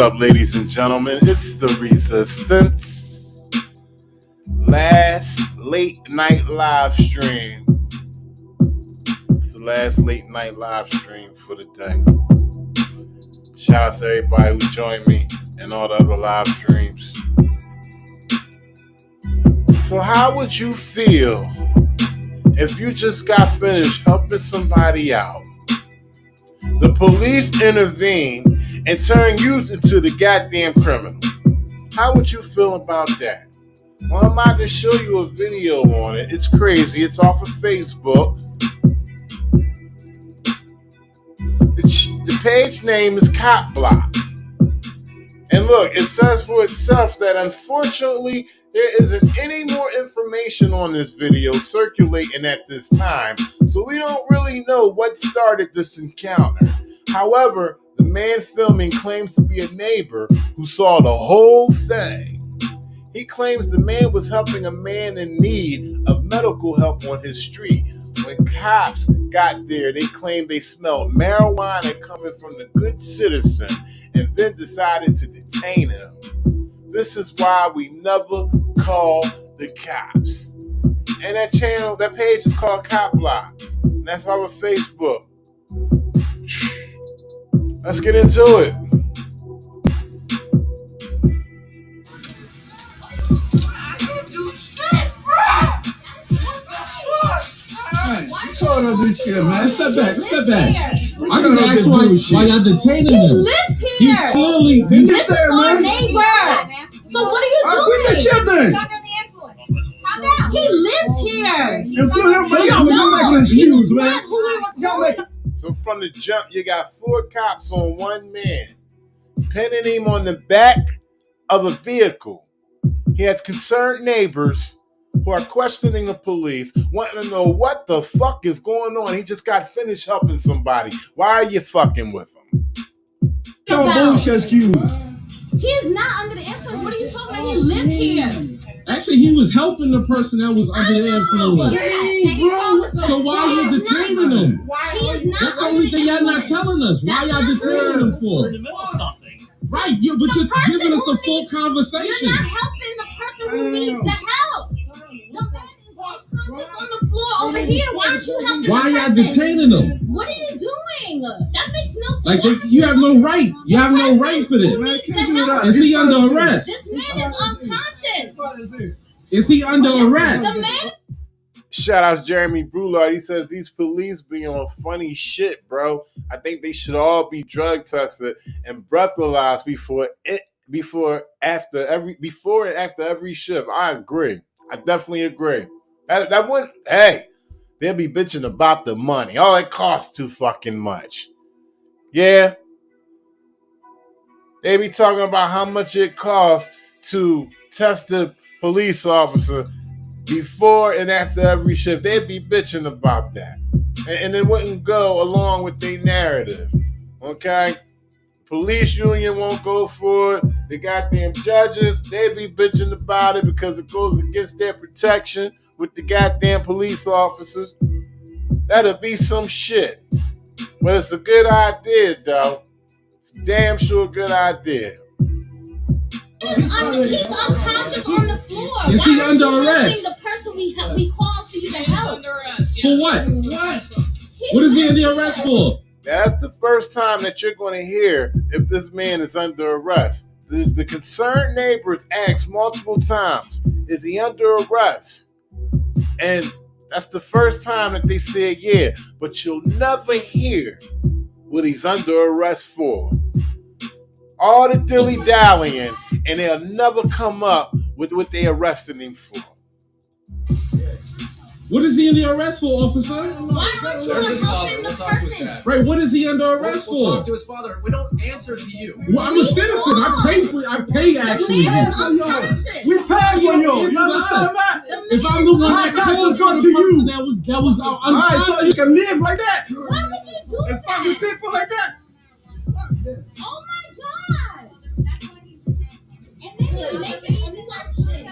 up, ladies and gentlemen? It's the Resistance last late night live stream. It's the last late night live stream for the day. Shout out to everybody who joined me and all the other live streams. So how would you feel if you just got finished helping somebody out? The police intervene and turn you into the goddamn criminal. How would you feel about that? Well, I'm about to show you a video on it. It's crazy. It's off of Facebook. The page name is Cop Block. And look, it says for itself that unfortunately there isn't any more information on this video circulating at this time, so we don't really know what started this encounter. However, the man filming claims to be a neighbor who saw the whole thing. He claims the man was helping a man in need of medical help on his street. When cops got there, they claimed they smelled marijuana coming from the good citizen and then decided to detain him. This is why we never call the cops. And that page is called Cop Block. And that's all on Facebook. Let's get into it. This shit, man. Step back. I just asked why y'all detaining him. He lives here. He's clearly This is our neighbor. So what are you doing? Quit the shit then. He's under the influence. Calm down. He lives here. So from the jump, you got 4 cops on one man, pinning him on the back of a vehicle. He has concerned neighbors who are questioning the police, wanting to know what the fuck is going on. He just got finished helping somebody. Why are you fucking with him? Bullshit, He is not under the influence. What are you talking about? He lives here. Actually, he was helping the person that was under the influence. So why are you detaining him? He is not. That's the only thing y'all not telling us. Why y'all detaining him for? We're in the middle of something. Right, but you're giving us a full conversation. You're not helping the person who needs the help. The man is unconscious on the floor over here. Why aren't you helping? Why y'all detaining him? What are you doing? That makes no sense. Like you have no right. You have no right for this. Is he under arrest? This man is unconscious. Is he under arrest? The man. Shout out to Jeremy Brulard. He says these police be on funny shit, bro. I think they should all be drug tested and breathalyzed before and after every shift. I agree. I definitely agree. That wouldn't. Hey, they'll be bitching about the money. Oh, it costs too fucking much. Yeah. They be talking about how much it costs to test the police officer before and after every shift. They'd be bitching about that. And it wouldn't go along with their narrative. Okay? Police union won't go for it. The goddamn judges, they be bitching about it because it goes against their protection with the goddamn police officers. That'll be some shit. But it's a good idea, though. It's a damn sure good idea. He's unconscious on the floor. Is he under arrest? The person we called for you to help. For what? What is he under arrest for? That's the first time that you're going to hear if this man is under arrest. The concerned neighbors asked multiple times, is he under arrest? And that's the first time that they said yeah, but you'll never hear what he's under arrest for. All the dilly-dallying, and they'll never come up with what they arrested him for. What is he under arrest for, officer? Why aren't you helping the person? Right, what is he under arrest We'll for? talk to his father. We don't answer to you. Well, I'm a citizen. I pay actually. The man is unconscious. We pay you, yo. If I'm the one that called for the person that was unconscious. Alright, so you can live like that. Why would you do And fucking that? people like that. Oh my God. And then you're making such shit.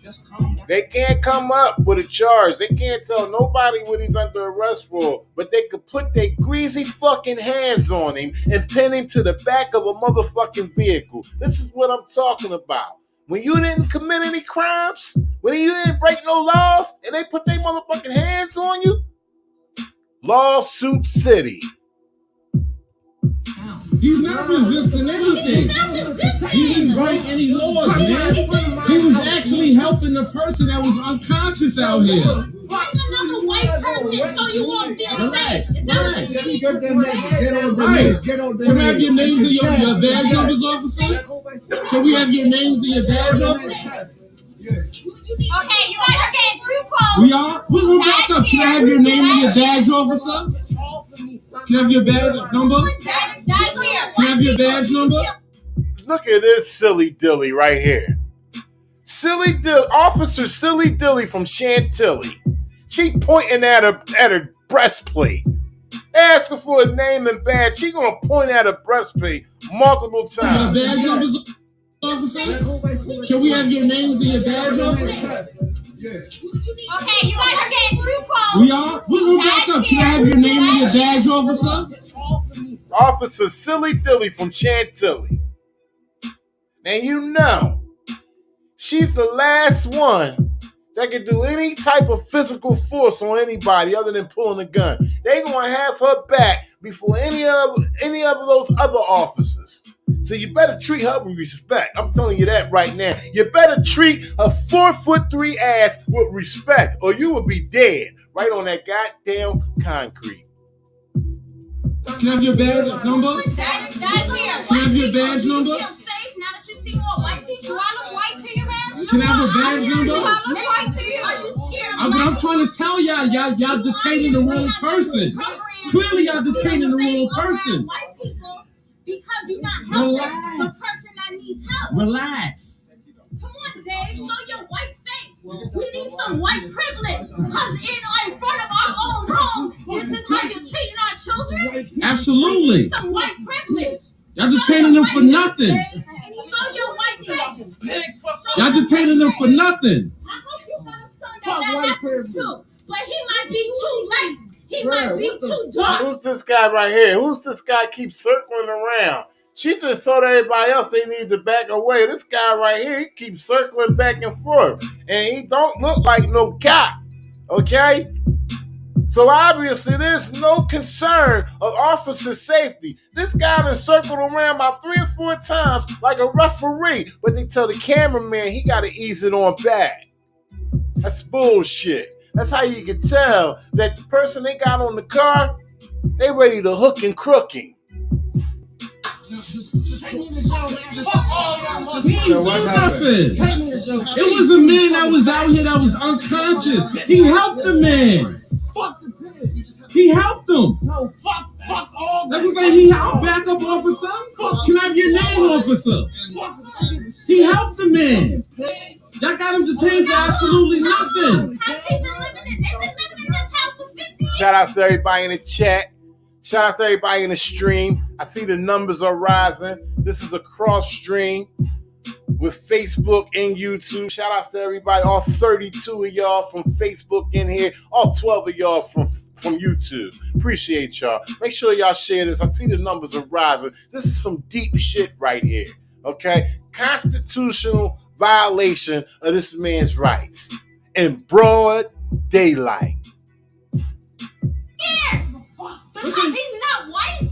Just calm down. They can't come up with a charge. They can't tell nobody what he's under arrest for, but they could put their greasy fucking hands on him and pin him to the back of a motherfucking vehicle. This is what I'm talking about. When you didn't commit any crimes, when you didn't break no laws, and they put their motherfucking hands on you, lawsuit city. He's not resisting anything. He's not resisting. He didn't break any laws, man. He was actually helping the person that was unconscious out here. Bring another white person so you won't feel safe. Is that what you need? Right. Can we have your names of your badge numbers, officers? Can we have your names of your badge numbers? Okay, you guys are getting too close. We are? We're going to back up. Can I have your name and your badge, officer? Can I have your badge number? That's here. Can I have your badge number? Look at this silly dilly right here. Officer Silly Dilly from Chantilly. She pointing at her breastplate. Asking for a name and badge. She gonna point at her breastplate multiple times. Badge numbers, officers? Can we have your names and your badge numbers? Okay, you guys are getting too close. We are? We're going to back up. Can I have your name and your badge, officer? Officer Silly Dilly from Chantilly. Now you know, she's the last one that can do any type of physical force on anybody other than pulling a gun. They gonna have her back before any of those other officers. So you better treat her with respect. I'm telling you that right now. You better treat a 4'3" ass with respect, or you will be dead right on that goddamn concrete. Can I have your badge number? That's here. Can I have your badge number? You feel safe now that you see more white people? Do I look white to you, man? Can I have a badge number? Do I look white to you? Are you scared? I'm trying to tell y'all detaining the wrong person. Clearly y'all detaining the wrong person. White people because you're not helping the person that needs help. Relax. Come on, Dave, show your white face. We need some white privilege. Because in front of our own rooms, this is how you're treating our children? Absolutely. We need some white privilege. Y'all detaining them for nothing. Show your white face. Y'all detaining them for nothing. I hope you got a son that happens too. But he might be too late. He might be too dark. Who's this guy right here? Who's this guy keeps circling around? She just told everybody else they need to back away. This guy right here, he keeps circling back and forth. And he don't look like no cop. Okay? So obviously there's no concern of officer safety. This guy done circled around about 3 or 4 times like a referee. But they tell the cameraman he got to ease it on back. That's bullshit. That's how you can tell that the person they got on the car, they ready to hook and crook him. It was a man that was out here that was unconscious. He helped the man. He helped him. No, fuck all That's what he helped. Back up, officer. Can I have your name, officer? He helped the man. Y'all got him detained for absolutely nothing. Has he been living in this house for 50 years? Shout out to everybody in the chat. Shout out to everybody in the stream. I see the numbers are rising. This is a cross stream with Facebook and YouTube. Shout out to everybody, all 32 of y'all from Facebook in here, all 12 of y'all from YouTube. Appreciate y'all. Make sure y'all share this. I see the numbers are rising. This is some deep shit right here. Okay? Constitutional violation of this man's rights in broad daylight. Yeah. Because he's not white.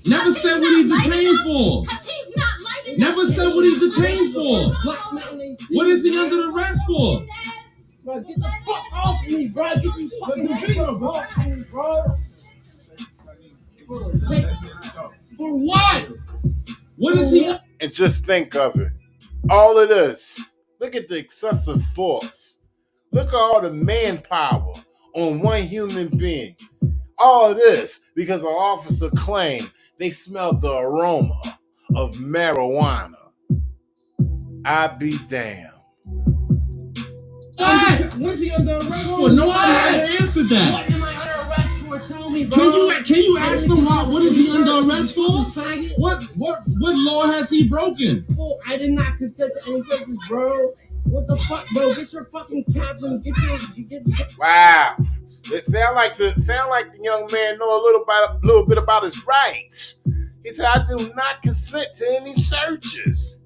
Never said what he's detained for. Because he's not light. Never said what he's detained for. What is he under arrest for? Bro, get the fuck off me, bro. Get these fucking videos off me, bro. For what? What is he? And just think of it. All of this. Look at the excessive force. Look at all the manpower on one human being. All of this because the officer claimed they smelled the aroma of marijuana. I be damned. What's he under arrest for? Nobody ever answered that. What am I under arrest for? Tell me, bro. Can you ask him what is he under arrest for? What law has he broken? Oh, I did not consent to any cases, bro. What the fuck, bro? Get your fucking caps and get. Wow. It sound like the young man know a little bit about his rights. He said, "I do not consent to any searches.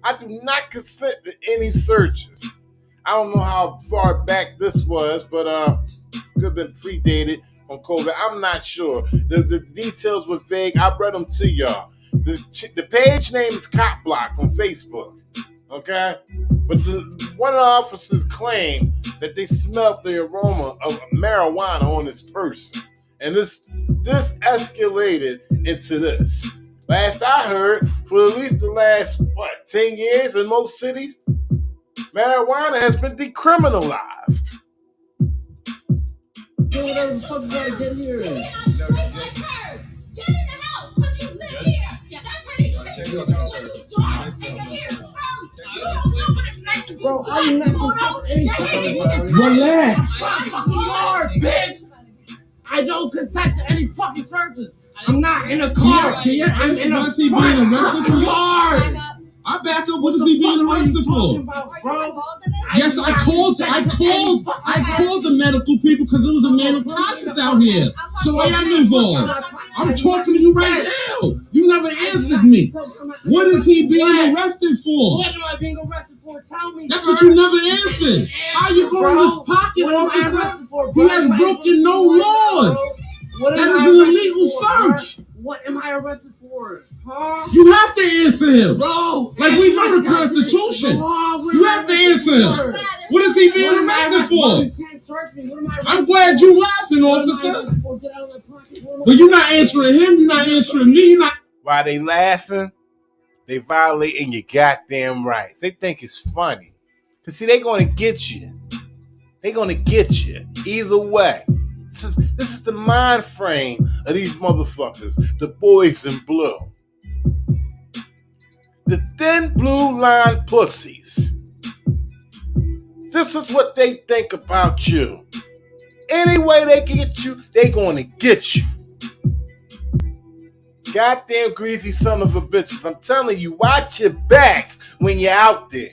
I do not consent to any searches." I don't know how far back this was, but could have been predated on COVID. I'm not sure. The details were vague. I read them to y'all. The page name is Cop Block on Facebook. Okay? But one of the officers claimed that they smelled the aroma of marijuana on this person. And this escalated into this. Last I heard, for at least the last, 10 years in most cities, marijuana has been decriminalized. Yo, whatever the fuck you gotta get here. Get in the house, because you live here. That's how they treat you when you talk and your hair is curly. You don't know what it's like to be Bro, I'm not black. Relax. Fucking yard, bitch. I don't consent to any fucking searches. I'm not in a car. Can you I'm answer in a what's he being arrested for? yard. I back up. What is he being arrested for? Yes, I called the medical people because there was a man unconscious out here. So I am involved. I'm talking to you right now. You never answered me. What is he being arrested for? What am I being arrested for? Tell me. That's what you never answered. How you going in his pocket, officer? He has broken no laws. That is an illegal search. What am I arrested for? Huh? You have to answer him. Bro, like we know the Constitution. You have to answer him. What is he being arrested for? You can't search me. What am I arrested I'm glad you laughing, officer. But you're not answering him. You're not answering me. You're not. Why they laughing? They violating your goddamn rights. They think it's funny. Cause see, they gonna get you. They gonna get you either way. This is the mind frame of these motherfuckers, the boys in blue. The thin blue line pussies. This is what they think about you. Any way they can get you, they gonna get you. Goddamn greasy son of a bitches. I'm telling you, watch your backs when you're out there.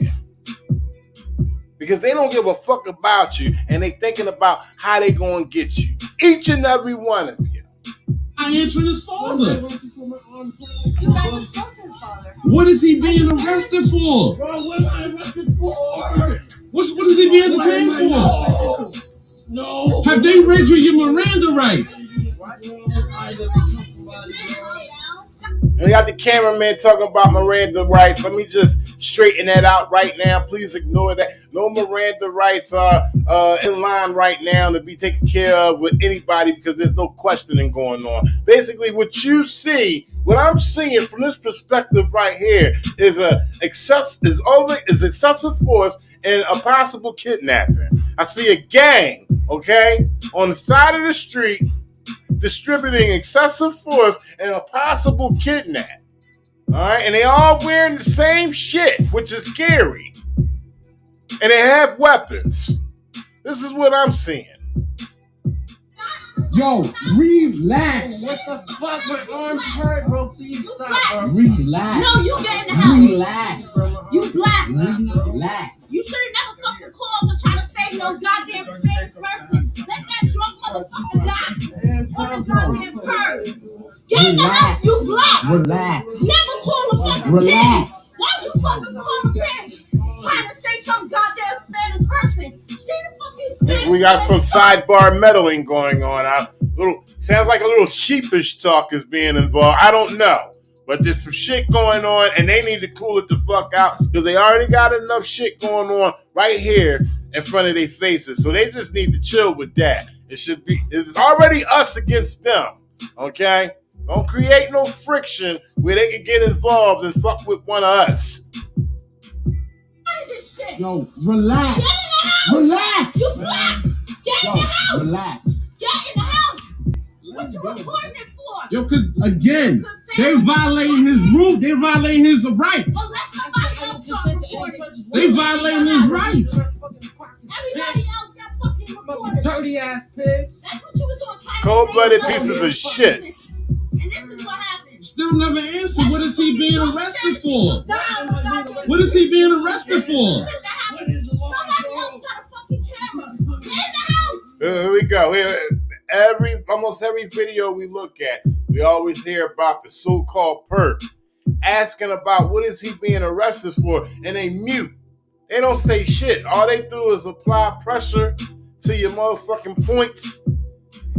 Because they don't give a fuck about you and they thinking about how they gonna get you. Each and every one of you. I answering his father. You guys just spoke to his father. What is he being arrested for? Bro, what am I arrested for? What is he being detained for? No. Have they read you your Miranda rights? And we got the cameraman talking about Miranda rights. Let me just straighten that out right now. Please ignore that. No Miranda rights are in line right now to be taken care of with anybody because there's no questioning going on. Basically, what you see, what I'm seeing from this perspective right here is excessive force and a possible kidnapping. I see a gang, okay, on the side of the street distributing excessive force and a possible kidnap. All right, and they all wearing the same shit, which is scary. And they have weapons. This is what I'm seeing. Yo, relax. What the fuck? My arms hurt, bro. Please stop, bro. Relax. No, you get in the house. Relax. You black. Relax. You should have never fucking called to try to save no goddamn Spanish person. Let that drunk motherfucker die. On his goddamn curb. Get in the house, you black. Relax. Never call a fucking Relax. pig. Why'd you fucking call a pig? Trying to save some goddamn Spanish person. See the fucking Spanish We got some sidebar meddling going on. Sounds like a little sheepish talk is being involved. I don't know. But there's some shit going on, and they need to cool it the fuck out because they already got enough shit going on right here in front of their faces. So they just need to chill with that. It's already us against them, okay? Don't create no friction where they can get involved and fuck with one of us. This shit. Yo, relax. Get in the house. Relax. You black. Get in the house. Relax. Get in the house. What you recording it for? Yo, because again, they violating his rule. They violating his rights. Well, let somebody else go record it. They violating his rights. Everybody else got fucking recorded. Dirty ass pig. That's what you was doing, trying Cold-blooded to say. pieces of shit. And this is what happened. Still never answered. What is he being arrested for? What is he being arrested for? Shit that happened Here we go. Almost every video we look at, we always hear about the so-called perp asking about what is he being arrested for, and they mute. They don't say shit. All they do is apply pressure to your motherfucking points,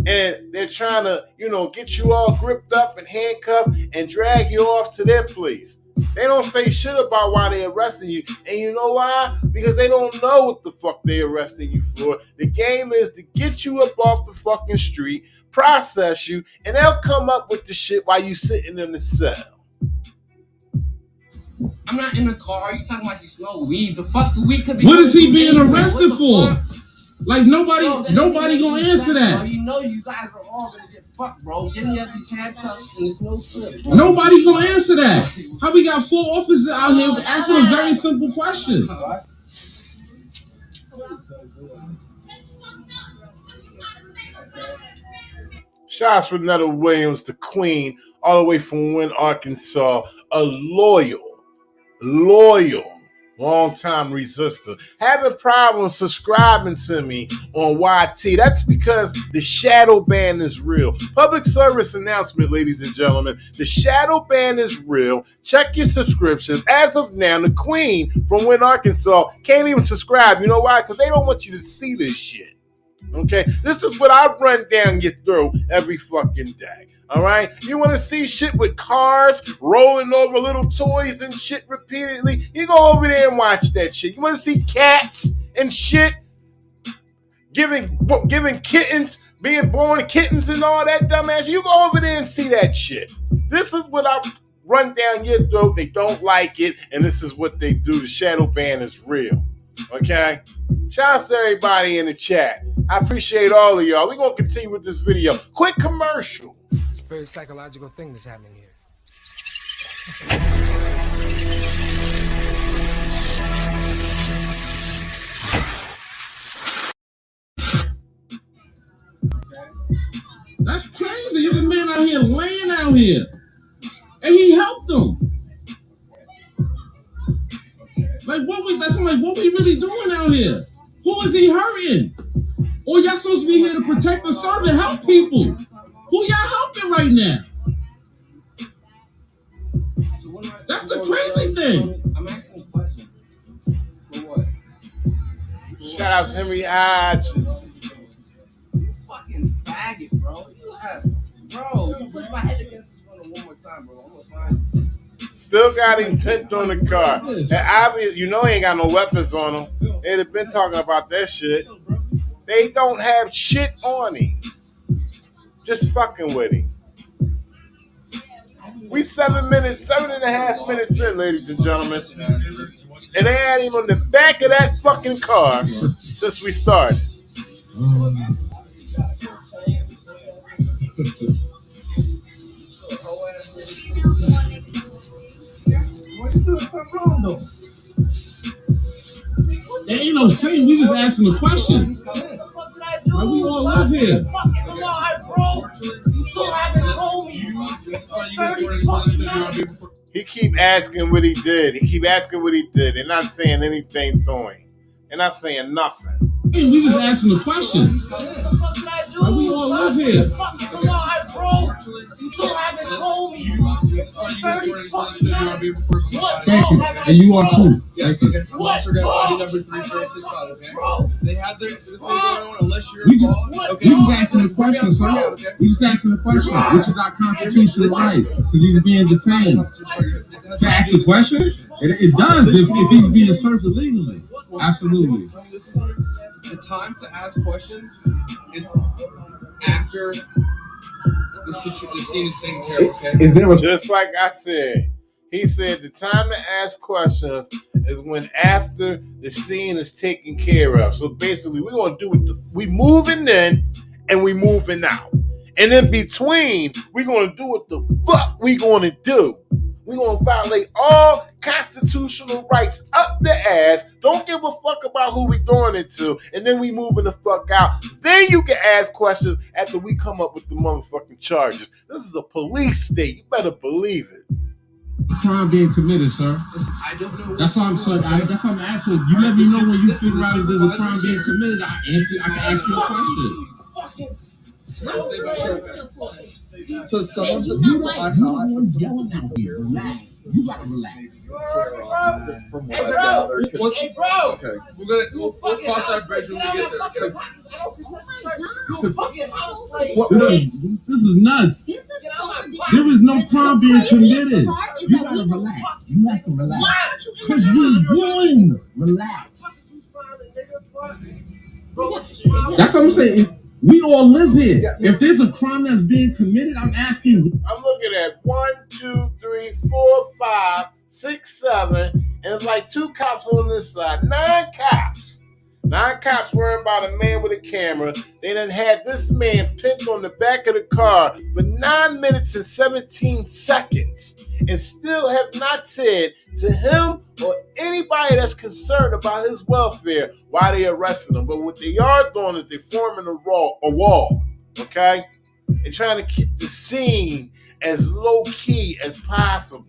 and they're trying to, get you all gripped up and handcuffed and drag you off to their place. They don't say shit about why they're arresting you. And you know why? Because they don't know what the fuck they're arresting you for. The game is to get you up off the fucking street, process you, and they'll come up with the shit while you sitting in the cell. I'm not in the car. You talking about you smell weed? The fuck the weed could be. What is he being arrested for? Like nobody gonna answer that. Bro, you know you guys are all gonna get fucked, bro. Getting up these handcuffs and there's no slip. Nobody gonna answer that. How we got 4 officers out here asking a very simple question? Shouts for Netta Williams, the queen, all the way from Wynn, Arkansas, a loyal, long-time resistor. Having problems subscribing to me on YT. That's because the shadow ban is real. Public service announcement, ladies and gentlemen. The shadow ban is real. Check your subscriptions. As of now, the queen from Wynn, Arkansas can't even subscribe. You know why? Because they don't want you to see this shit. Okay? This is what I run down your throat every fucking day. All right? You want to see shit with cars rolling over little toys and shit repeatedly? You go over there and watch that shit. You want to see cats and shit giving kittens, being born kittens and all that dumbass? You go over there and see that shit. This is what I run down your throat. They don't like it, and this is what they do. The shadow ban is real. Okay? Shouts to everybody in the chat. I appreciate all of y'all. We're going to continue with this video. Quick commercial. It's a very psychological thing that's happening here. That's crazy. There's a man out here laying out here. And he helped them. Like what we really doing out here? Who is he hurting? Or y'all supposed to be here to protect and serve and help people? Who y'all helping right now? That's the crazy thing. I'm asking a question. For what? Shout out to Henry Hodges. You fucking faggot, bro. You push my head against this one more time, bro. I'm gonna find you. Still got him pinned on the car. And obviously, he ain't got no weapons on him. They'd have been talking about that shit. They don't have shit on him. Just fucking with him. We 7.5 minutes in, ladies and gentlemen. And they had him on the back of that fucking car since we started. There ain't no shame. We just asking a question. Like we all live here. He keep asking what he did. They're not saying anything to him. They're not saying nothing. Hey, we just asking a question. Like we all live here. Thank you. And you are cool. Thank you. They have their thing going on unless you're We involved. just asking the question, sir. We just asking the question, which is our constitutional right, because he's being detained. To ask the question, it does if he's being served illegally. Absolutely. The time to ask questions is after the scene is taken care of. Okay? Is there a Just like I said, he said the time to ask questions is when after the scene is taken care of. So basically, we're going to do it. We moving in and we moving out. And in between, we're going to do what the fuck we going to do. We're going to violate all constitutional rights up the ass. Don't give a fuck about who we doing it to. And then we moving the fuck out. Then you can ask questions after we come up with the motherfucking charges. This is a police state. You better believe it. Crime being committed, sir. Listen, I don't know. That's why I'm asking. You let me know when you figure out if there's a crime being committed. I can ask you a question. So some of the people are not yelling out here. Relax. You gotta relax. From what I gather. Hey, bro! Okay. We'll cross that bridge when we get there. This is nuts. There is no crime being committed. You gotta relax. You have to relax. Because you won. Relax. That's what I'm saying. We all live here. If there's a crime that's being committed, I'm asking. I'm looking at 1, 2, 3, 4, 5, 6, 7, and it's like 2 cops on this side. 9 cops. 9 cops worrying about a man with a camera. They done had this man pinned on the back of the car for 9 minutes and 17 seconds and still have not said to him or anybody that's concerned about his welfare why they arresting him. But what they are doing is they're forming a wall, okay? They're trying to keep the scene as low-key as possible,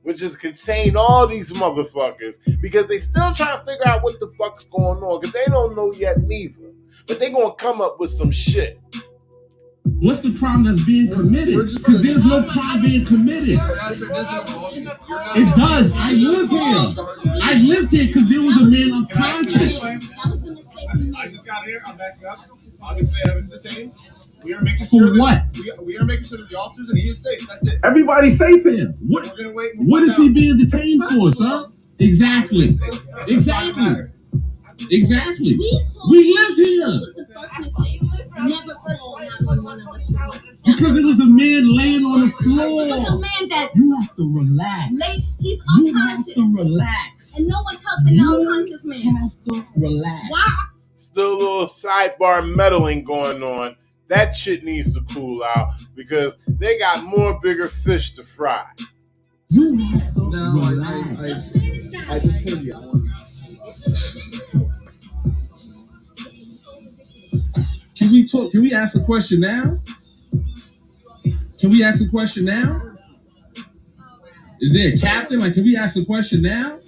which is contain all these motherfuckers, because they still trying to figure out what the fuck's going on, because they don't know yet neither. But they gonna come up with some shit. What's the crime that's being committed? Because there's no crime being committed. It does. I live here. I lived here because there was a man unconscious. I just got here. I'm backing up. Obviously, I was detained. We are making sure we are making sure that the officers and he is safe. That's it. Everybody's safe here. What is he being detained for, sir? Exactly. We live here. Because it was a man laying on the floor. It was a man that you have to relax. He's unconscious. You have to relax. And no one's helping the unconscious man. You have to relax. Why? Still a little sidebar meddling going on. That shit needs to cool out because they got more bigger fish to fry. You have to relax. I just heard you. Can we talk? Can we ask a question now? Is there a captain? Like, can we ask a question now?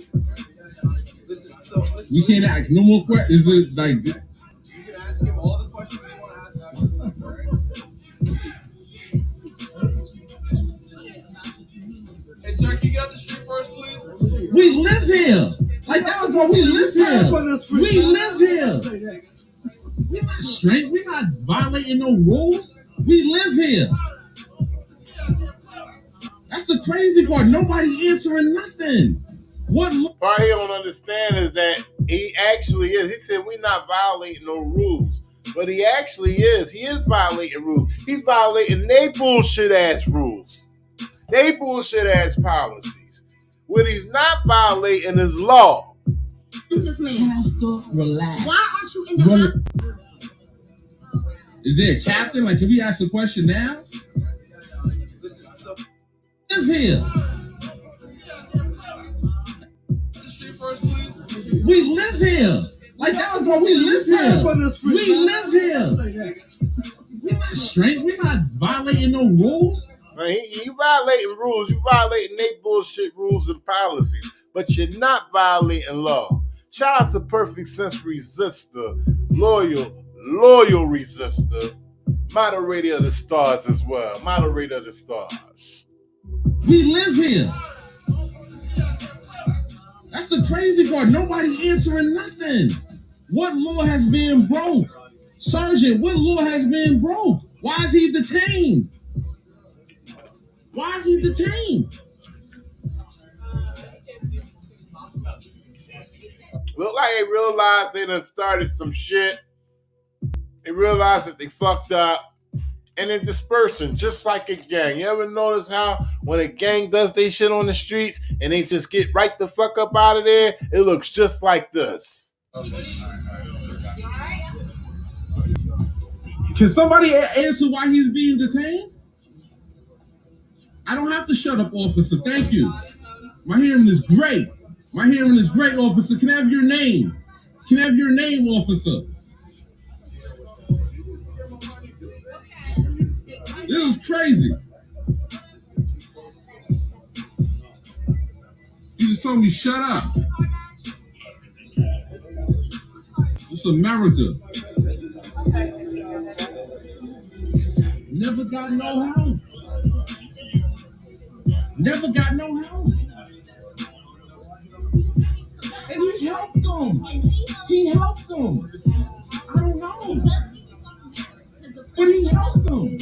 We can't ask no more questions. Is it like? You can ask him all the questions you want to ask after, all right? Hey, sir, can you get out the street first, please? We live here. Like, that was what we live here. We live here. We're not strange. We're not violating no rules. We live here. That's the crazy part. Nobody's answering nothing. What part he don't understand is that he actually is. He said we're not violating no rules. But he actually is. He is violating rules. He's violating they bullshit ass rules. They bullshit ass policies. What he's not violating is law. Just man. Relax. Why aren't you in the Is there a captain? Like, can we ask a question now? Live here. We live here. Like, that was what we live here. We live here. We're not strange. We're not violating no rules. Man, you violating rules. You violating they bullshit rules and policies. But you're not violating law. Shout out to Perfect Sense Resistor. Loyal Resistor. Moderator of the stars as well. Moderator of the stars. We live here. That's the crazy part. Nobody's answering nothing. What law has been broke? Sergeant, what law has been broke? Why is he detained? Look like they realized they done started some shit. They realized that they fucked up. And they're dispersing just like a gang. You ever notice how when a gang does they shit on the streets and they just get right the fuck up out of there, it looks just like this. Can somebody answer why he's being detained? I don't have to shut up, officer. Thank you. My hearing is great. Officer. Can I have your name? Officer? This is crazy. You just told me shut up. It's America. Never got no help. Never got no help. And he helped them. He helped them. I don't know. But he helped them.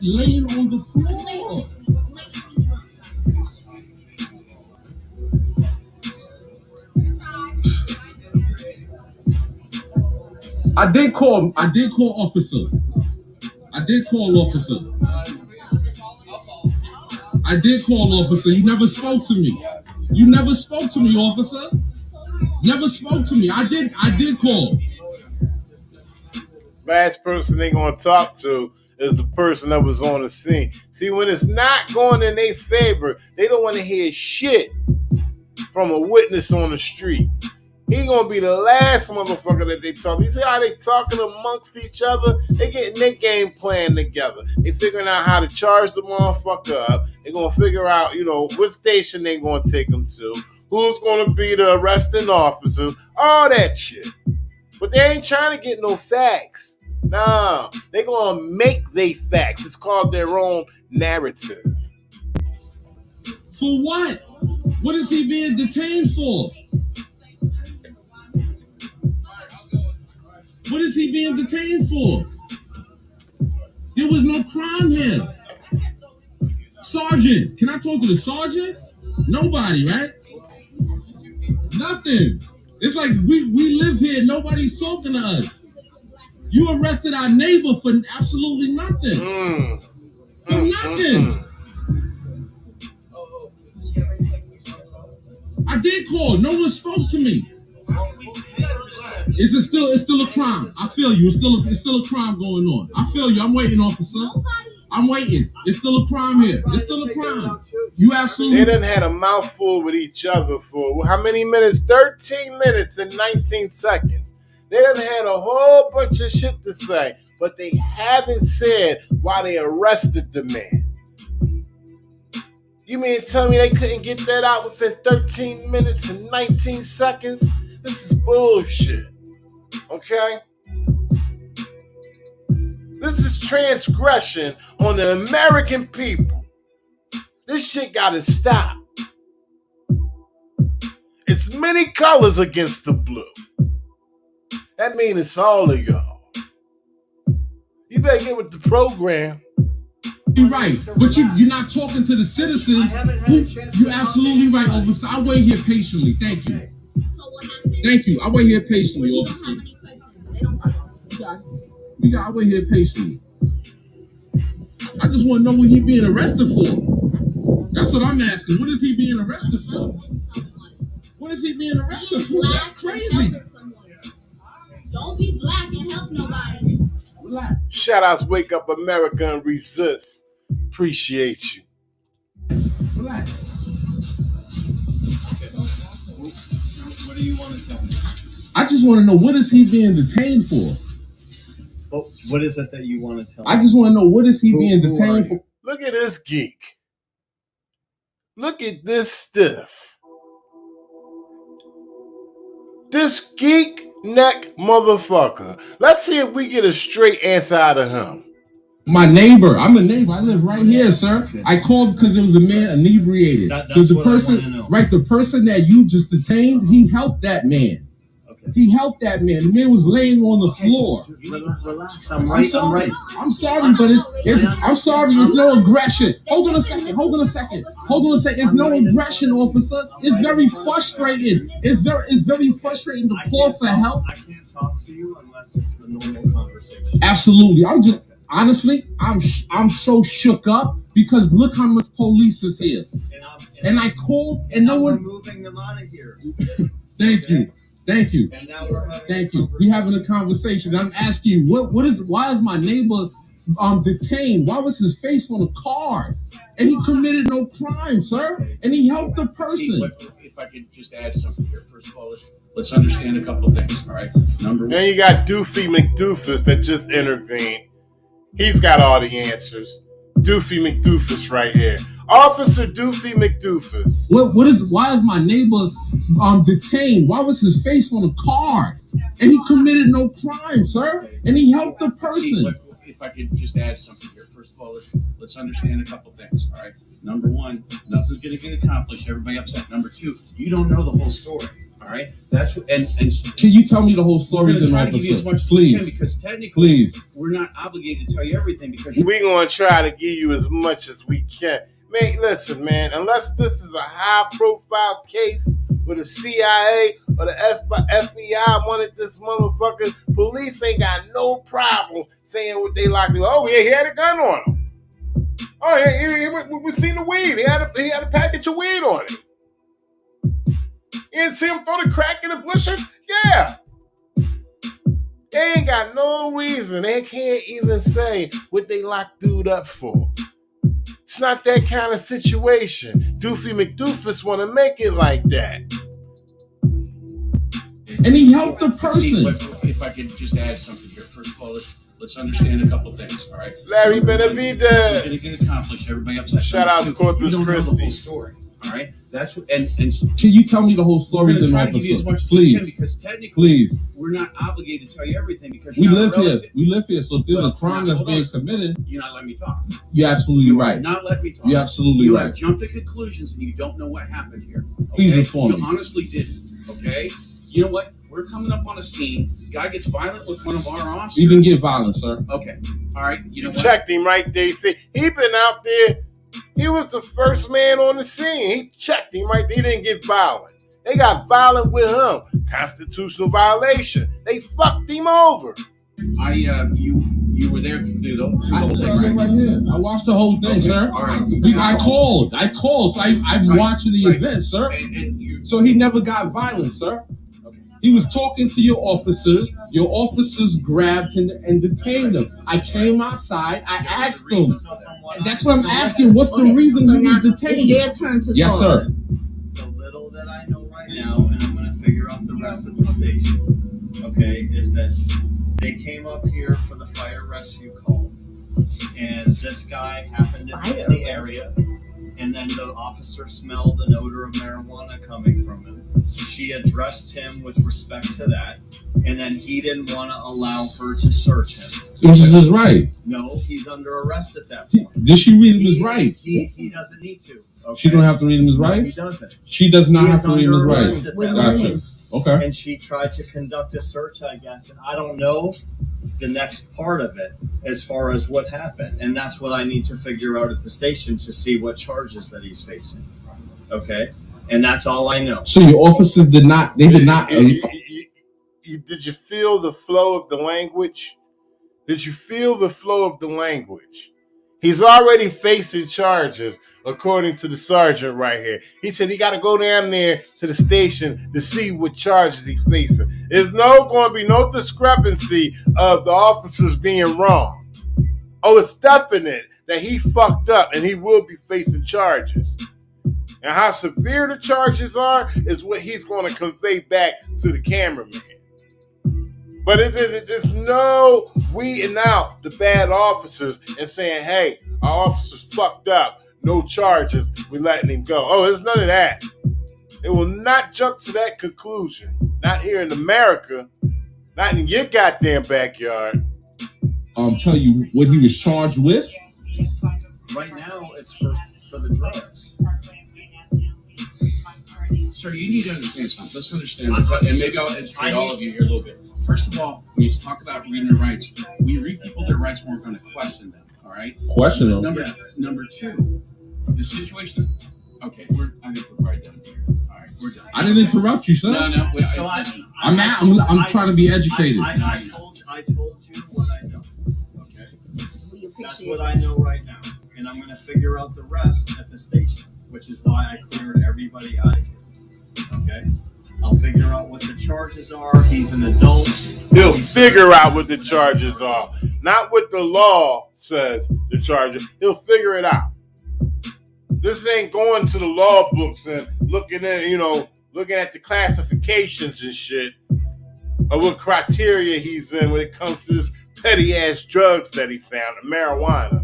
Laying on the floor. I did call officer. I did call officer. You never spoke to me. You never spoke to me, officer. Never spoke to me. I did call. Last person they gonna talk to is the person that was on the scene. See, when it's not going in their favor, they don't want to hear shit from a witness on the street. He gonna be the last motherfucker that they talk. You see how they talking amongst each other? They getting their game plan together. They figuring out how to charge the motherfucker up. They gonna figure out, what station they gonna take him to, who's gonna be the arresting officer, all that shit. But they ain't trying to get no facts. Nah, they gonna make they facts. It's called their own narrative. For what? What is he being detained for? What is he being detained for? There was no crime here. Sergeant, can I talk to the sergeant? Nobody, right? Nothing. It's like we live here. Nobody's talking to us. You arrested our neighbor for absolutely nothing. For nothing. I did call. No one spoke to me. It's still a crime. I feel you. It's still a crime going on. I feel you. I'm waiting, officer. I'm waiting. It's still a crime here. It's still a crime. You absolutely. They done had a mouthful with each other for how many minutes? 13 minutes and 19 seconds. They done had a whole bunch of shit to say, but they haven't said why they arrested the man. You mean to tell me they couldn't get that out within 13 minutes and 19 seconds? This is bullshit. Okay? This is transgression on the American people. This shit gotta stop. It's many colors against the blue. That means it's all of y'all. You better get with the program. You're right, but you're not talking to the citizens. You're absolutely right, officer. I'll wait here patiently. Thank you. Thank you. I'll wait here patiently, officer. I'll wait here patiently. I just want to know what he's being arrested for. That's what I'm asking. What is he being arrested for? What is he being arrested for? That's crazy. Don't be black and help nobody. Shout outs, Wake Up America and Resist. Appreciate you. Relax. What do you want to tell me? I just want to know, what is he being detained for? Oh, what is it that you want to tell me? I just want to know, what is he being detained for? Look at this geek. Look at this stiff. This geek neck motherfucker. Let's see if we get a straight answer out of him. My neighbor. I'm a neighbor. I live right here, sir. Okay. I called because there was a man inebriated. That's the person, right? The person that you just detained, he helped that man. Okay. He helped that man. The man was laying on the floor. Relax. I'm right. I'm sorry, but I'm sorry. There's no aggression. Hold on a second. It's no aggression, officer. It's very frustrating. It's very frustrating to call for help. I can't talk to you unless it's a normal conversation. Absolutely. Honestly, I'm so shook up because look how much police is here. And I called and no one. We're moving them out of here. Thank you. Thank you. We're having a conversation. I'm asking you, why is my neighbor detained? Why was his face on a card? And he committed no crime, sir. And he helped the person. If I could just add something here. First of all, let's understand a couple things, all right? Number one. Then you got Doofy McDoofus that just intervened. He's got all the answers. Doofy McDoofus right here. Officer Doofy McDoofus. Why is my neighbor detained? Why was his face on a card? And he committed no crime, sir. And he helped the person. If I could just add something here. First of all, let's understand a couple things, all right? Number one, nothing's going to get accomplished. Everybody upset. Number two, you don't know the whole story, all right? That's what, and can you tell me the whole story? We're going to try to give you as much as we can, because technically, we're not obligated to tell you everything, because we're going to try to give you as much as we can. Man, listen, man, unless this is a high-profile case where the CIA or the FBI wanted this motherfucker, police ain't got no problem saying what they like to do. Oh, yeah, he had a gun on him. Oh, yeah, we seen the weed. He had a package of weed on him. You didn't see him throw the crack in the bushes? Yeah. They ain't got no reason. They can't even say what they locked dude up for. It's not that kind of situation. Doofy McDoofus want to make it like that. And he helped the person. If I could just add something here. First of all, let's understand a couple things, all right? Larry Benavidez. Going to get accomplished. Everybody upset. Shout out to Corpus Christi. You don't know the whole story, all right? That's what, and can you tell me the whole story? We're going to try to give you as much as we can, because technically, we're not obligated to tell you everything, because we live here. We live here, so if there's a crime that's being committed, you're not letting me talk. You're absolutely right. Not let me talk. You're absolutely right. You have jumped to conclusions, and you don't know what happened here. Okay? Please inform me. You honestly didn't. Okay. You know what? We're coming up on a scene. Guy gets violent with one of our officers. He didn't get violent, sir. Okay. All right. You know what? Checked him right there. See, he been out there. He was the first man on the scene. He checked him right there. He didn't get violent. They got violent with him. Constitutional violation. They fucked him over. You were there to do the whole thing, right here. I watched the whole thing, sir. All right. I called. So I'm watching the event, sir. So he never got violent, sir. He was talking to your officers. Your officers grabbed him and detained him. I came outside. I asked him. And that's what I'm asking. What's the reason he was detained? It's their turn to yes, sir. The little that I know right now, and I'm going to figure out the rest of the station, okay, is that they came up here for the fire rescue call. And this guy happened to be in the area. And then the officer smelled an odor of marijuana coming from him. She addressed him with respect to that, and then he didn't want to allow her to search him. This is his right. No, he's under arrest at that point. Did she read him his rights? He doesn't need to. Okay? She don't have to read him his rights? He doesn't. She does not have to read him his rights. Gotcha. Okay. And she tried to conduct a search, I guess, and I don't know the next part of it as far as what happened. And that's what I need to figure out at the station to see what charges that he's facing. Okay? And that's all I know. So your officers did not. Did you feel the flow of the language? Did you feel the flow of the language? He's already facing charges, according to the sergeant right here. He said he got to go down there to the station to see what charges he's facing. There's going to be no discrepancy of the officers being wrong. Oh, it's definite that he fucked up and he will be facing charges. And how severe the charges are is what he's going to convey back to the cameraman. But it's no weeding out the bad officers and saying, hey, our officers fucked up. No charges. We're letting him go. Oh, there's none of that. It will not jump to that conclusion. Not here in America. Not in your goddamn backyard. Tell you what he was charged with? Right now, it's for the drugs. Sir, you need to understand something. Let's understand, and maybe I'll educate all of you here a little bit. First of all, when you talk about reading their rights, we read people their rights when we're going to question them. All right? Question them. Number two, the situation. Okay, I think we're right done here. All right, we're done. I didn't interrupt you, sir. No. I'm trying to be educated. I told you what I know. Okay, that's what I know right now, and I'm going to figure out the rest at the station, which is why I cleared everybody out of here. Okay. I'll figure out what the charges are. He's an adult. He'll figure out what the charges are. Not what the law says the charges. He'll figure it out. This ain't going to the law books and looking at the classifications and shit, or what criteria he's in when it comes to this petty ass drugs that he found, the marijuana.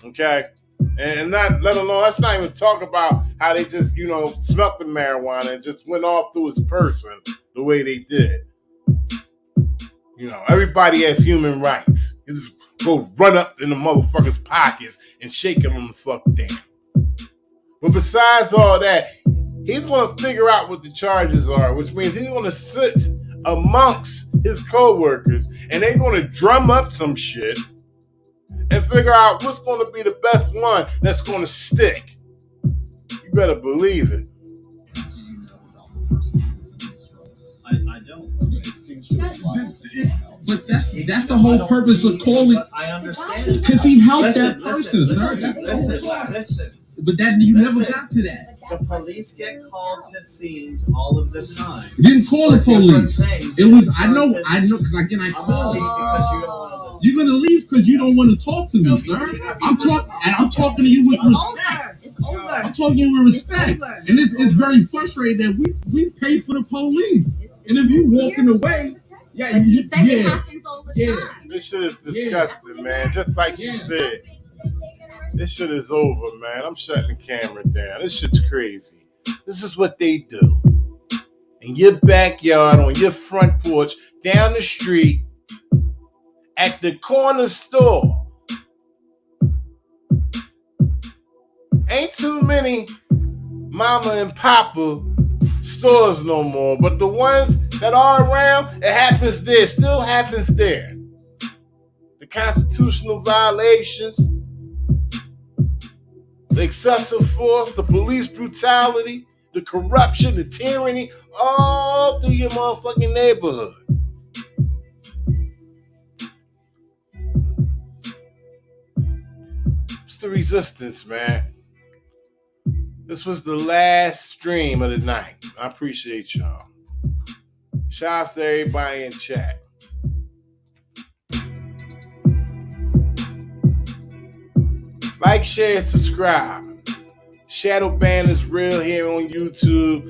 Okay? And not let alone, let's not even talk about how they just, smelt the marijuana and just went all through his person the way they did. Everybody has human rights. You just go run up in the motherfucker's pockets and shake him on the fuck down. But besides all that, he's going to figure out what the charges are, which means he's going to sit amongst his co-workers and they're going to drum up some shit and figure out what's going to be the best one that's going to stick. You better believe it. I don't. But that's the whole purpose of calling. I understand. Because he helped that person, sir. Listen. But you never got to that. The police get called to scenes all of the time. You didn't call the police. It was, I know, because again, I called. Because you don't want to. You're gonna leave because you don't want to talk to me, sir. I'm talking to you with respect. It's over. I'm talking to you with respect. And it's very frustrating that we pay for the police. And if you walking away, But he said it happens all the time. This shit is disgusting, man. Just like she said. This shit is over, man. I'm shutting the camera down. This shit's crazy. This is what they do. In your backyard, on your front porch, down the street, at the corner store. Ain't too many mama and papa stores no more, but the ones that are around, it happens there, still happens there. The constitutional violations, the excessive force, the police brutality, the corruption, the tyranny, all through your motherfucking neighborhood. It's the resistance, man. This was the last stream of the night. I appreciate y'all. Shouts to everybody in chat. Like, share, subscribe. Shadow Ban is real here on YouTube.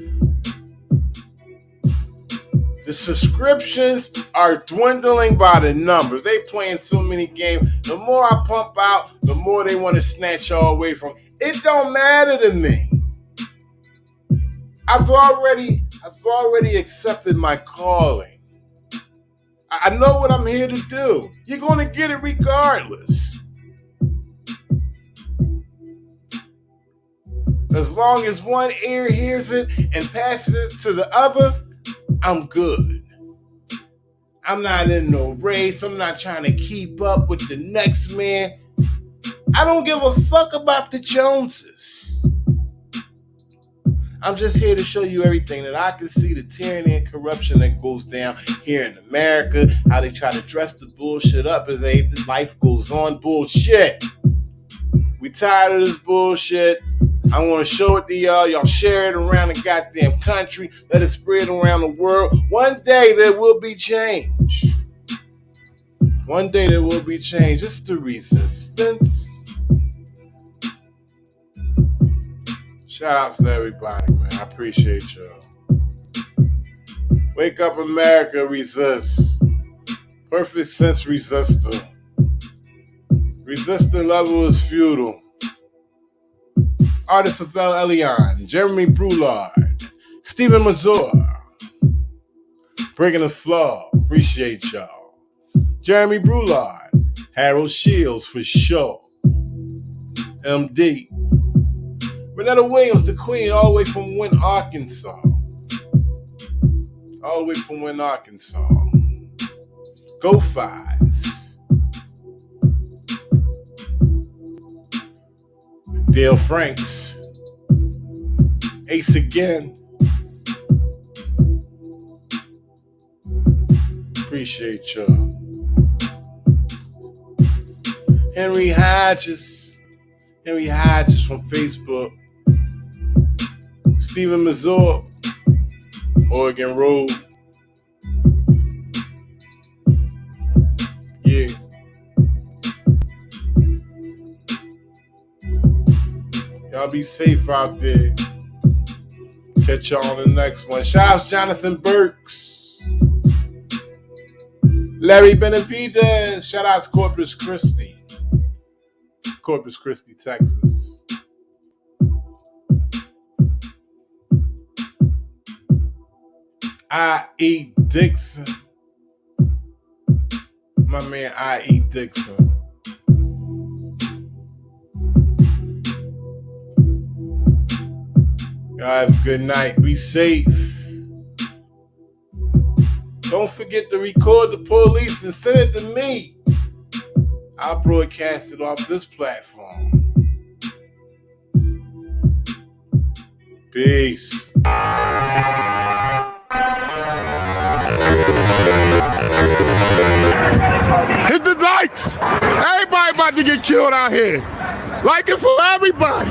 The subscriptions are dwindling by the numbers. They playing so many games. The more I pump out, the more they want to snatch y'all away from. It don't matter to me. I've already accepted my calling. I know what I'm here to do. You're going to get it regardless. As long as one ear hears it and passes it to the other, I'm good. I'm not in no race. I'm not trying to keep up with the next man. I don't give a fuck about the Joneses. I'm just here to show you everything that I can see, the tyranny and corruption that goes down here in America, how they try to dress the bullshit up as life goes on. Bullshit. We tired of this bullshit. I want to show it to y'all. Y'all share it around the goddamn country. Let it spread around the world. One day there will be change. One day there will be change. It's the resistance. Shout outs to everybody, man. I appreciate y'all. Wake up, America. Resist. Perfect sense resistor. Resistant level is futile. Artist of Elion, Jeremy Brulard, Stephen Mazur, Breaking the Flow, appreciate y'all. Jeremy Brulard, Harold Shields for sure. MD, Renetta Williams, the Queen, all the way from Wynn, Arkansas. All the way from Wynn, Arkansas. Go Fives. Dale Franks, Ace again. Appreciate y'all. Henry Hodges from Facebook. Stephen Mazur, Oregon Road. Y'all be safe out there. Catch y'all on the next one. Shout out to Jonathan Burks. Larry Benavidez. Shout out to Corpus Christi. Corpus Christi, Texas. I.E. Dixon. My man I.E. Dixon. Y'all have a good night. Be safe. Don't forget to record the police and send it to me. I'll broadcast it off this platform. Peace. Hit the lights. Everybody about to get killed out here. Like it for everybody.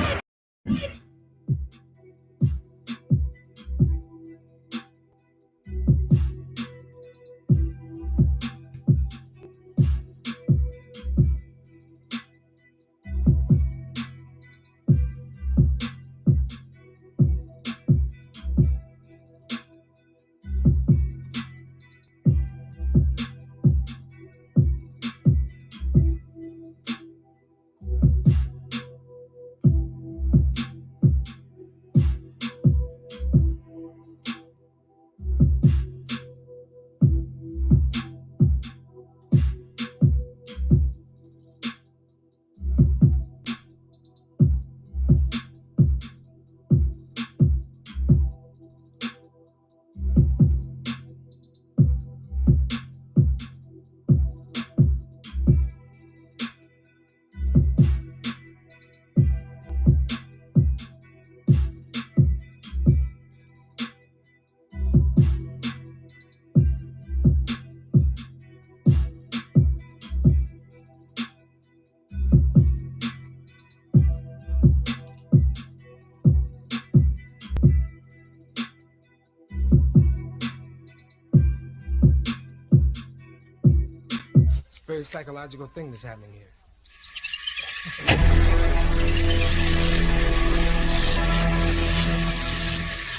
Very psychological thing that's happening here.